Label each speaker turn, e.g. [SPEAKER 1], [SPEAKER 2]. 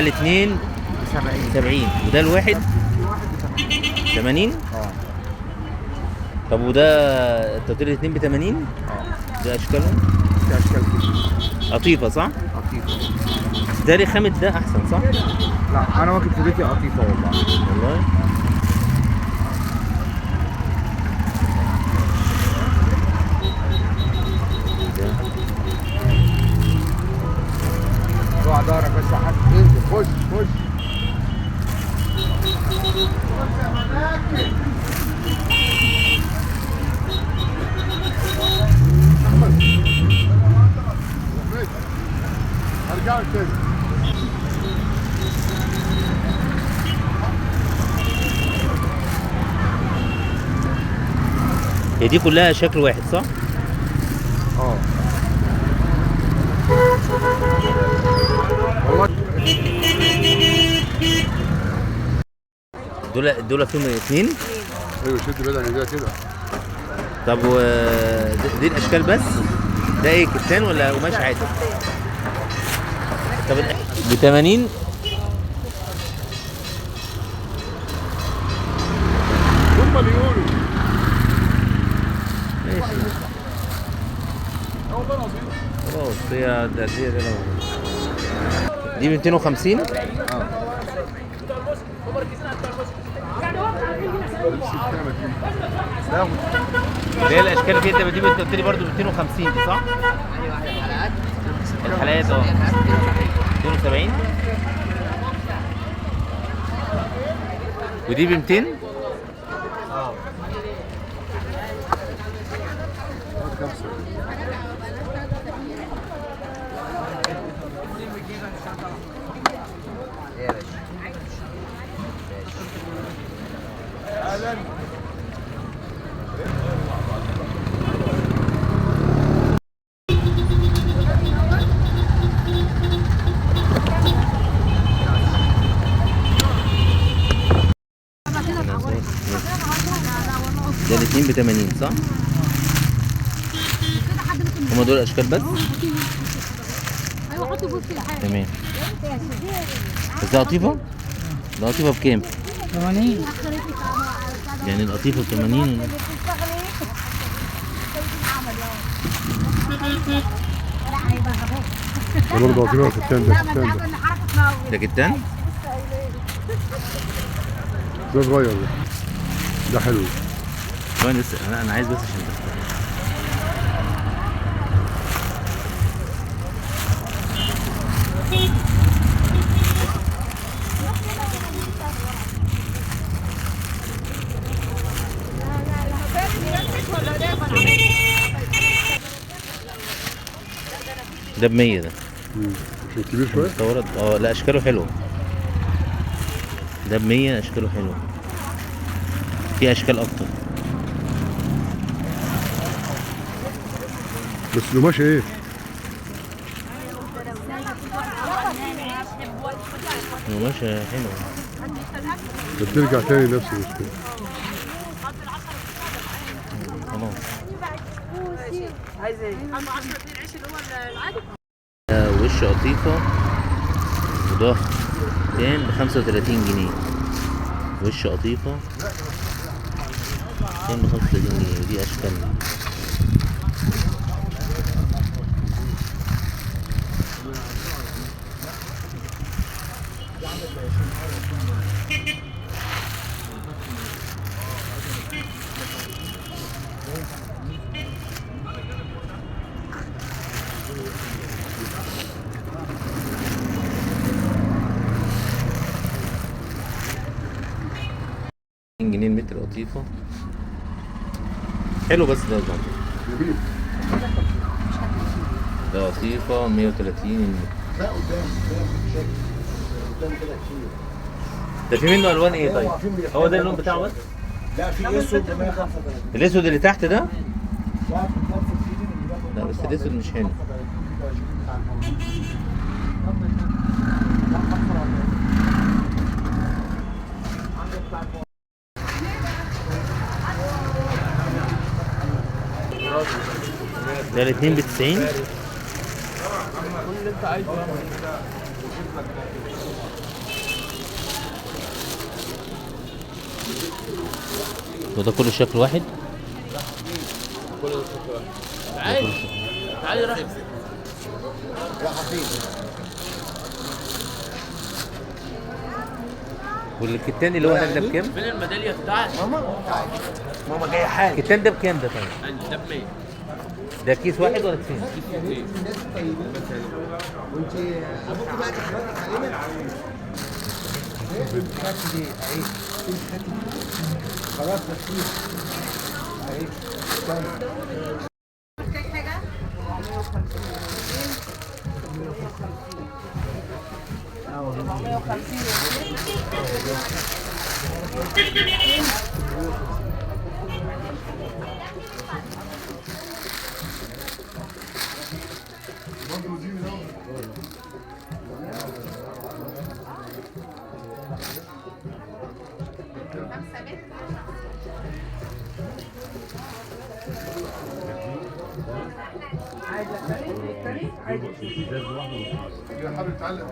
[SPEAKER 1] الاثنين 70 وده الواحد 80. طب وده انت قلت لي الاثنين ب 80. ده اشكالهم
[SPEAKER 2] في اشكال كتير.
[SPEAKER 1] قطيفه صح؟
[SPEAKER 2] قطيفه.
[SPEAKER 1] ده رخامه ده احسن صح؟
[SPEAKER 2] لا انا واكل في بيتي قطيفه والله.
[SPEAKER 1] والله
[SPEAKER 2] اوعى ظهرك بس يا حاج، انزل خش خش. ارجع تاني.
[SPEAKER 1] هي دي كلها شكل واحد صح؟
[SPEAKER 2] والله
[SPEAKER 1] دول فيهم اثنين.
[SPEAKER 2] ايوه شد بدل عن ده كده.
[SPEAKER 1] طب دي الاشكال بس؟ ده ايه كتان ولا قماش عادي؟ طب ب 80.
[SPEAKER 2] هم بيقولوا
[SPEAKER 1] ماشي خلاص. هي دي دي 250. اللي هي الاشكال اللي انت دي قلت لي برضه 250 دي صح؟ الحلقات 270 ودي ب 200. ده الاثنين ب 80 صح؟ هما دول اشكال بس؟ تمام. بس ده قطيفة؟ ده قطيفة بكام؟
[SPEAKER 3] 80.
[SPEAKER 1] يعني القطيفة ب 80.
[SPEAKER 2] ده برضه قطيفه كتان. ده كتان
[SPEAKER 1] ده كتان؟
[SPEAKER 2] ده صغير ده. ده حلو.
[SPEAKER 1] انا عايز بس عشان بس. ده ب 100 ده.
[SPEAKER 2] مش كبير شويه؟
[SPEAKER 1] مستورد لا اشكاله حلوه. ده ب 100 اشكاله حلوه. في اشكال اكتر.
[SPEAKER 2] بس القماش ايه؟
[SPEAKER 1] قماشة حلوه.
[SPEAKER 2] بترجع تاني نفس المشكله.
[SPEAKER 1] خلاص.
[SPEAKER 4] عايز ايه؟ هم 10 جنيه العيش اللي هو العادي.
[SPEAKER 1] وش قطيفة وده كان ب 35 جنيه. وش قطيفة كان ب 35 جنيه. ودي أشكال. جنيه المتر قطيفة حلو. بس ده برضه ده قطيفة 130 المتر. ده في منه ألوان إيه طيب؟ هو ده اللون بتاعه بس؟
[SPEAKER 5] لا في اسود ب 135.
[SPEAKER 1] الأسود اللي تحت ده؟ لا بس الأسود مش حلو. ده الاتنين ب90. وده كله شكل واحد.
[SPEAKER 3] تعالي تعالي راح
[SPEAKER 5] راحة فين؟
[SPEAKER 1] والكتان اللي هو هناك ده بكام؟
[SPEAKER 3] فين الميداليه بتاعتي؟
[SPEAKER 5] ماما جاية حاجة.
[SPEAKER 1] الكتان ده بكام ده طيب؟
[SPEAKER 3] ده ب 100
[SPEAKER 1] ده كيس واحد ولا كيسين؟
[SPEAKER 5] الناس الطيبين وانت ابوك بقى تحركت علينا خدت دي اهي خلاص بس اهي
[SPEAKER 4] محتاج حاجة؟
[SPEAKER 2] يا حبيبي تعلق.